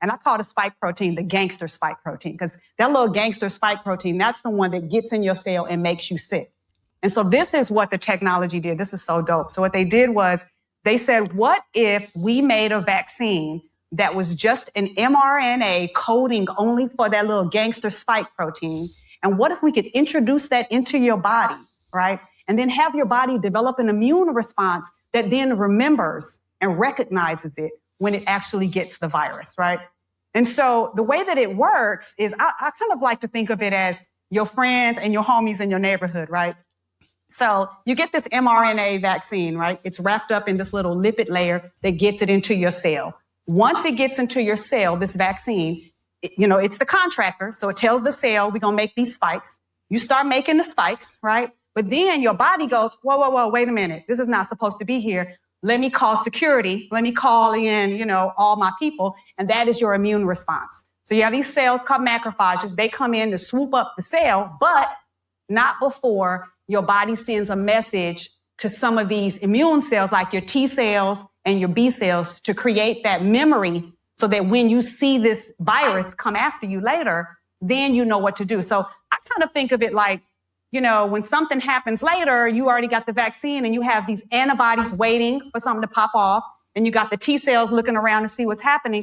And I call the spike protein the gangster spike protein, because that little gangster spike protein, that's the one that gets in your cell and makes you sick. And so this is what the technology did. This is so dope. So what they did was they said, what if we made a vaccine that was just an mRNA coding only for that little gangster spike protein? And what if we could introduce that into your body, right? And then have your body develop an immune response that then remembers and recognizes it when it actually gets the virus, right? And so the way that it works is I kind of like to think of it as your friends and your homies in your neighborhood, right? So you get this mRNA vaccine, right? It's wrapped up in this little lipid layer that gets it into your cell. Once it gets into your cell, this vaccine, it's the contractor. So it tells the cell, we're going to make these spikes. You start making the spikes, right? But then your body goes, whoa, wait a minute. This is not supposed to be here. Let me call security. Let me call in, all my people. And that is your immune response. So you have these cells called macrophages. They come in to swoop up the cell, but not before your body sends a message to some of these immune cells, like your T cells and your B cells, to create that memory so that when you see this virus come after you later, then you know what to do. So I kind of think of it like, when something happens later, you already got the vaccine and you have these antibodies waiting for something to pop off, and you got the T cells looking around to see what's happening.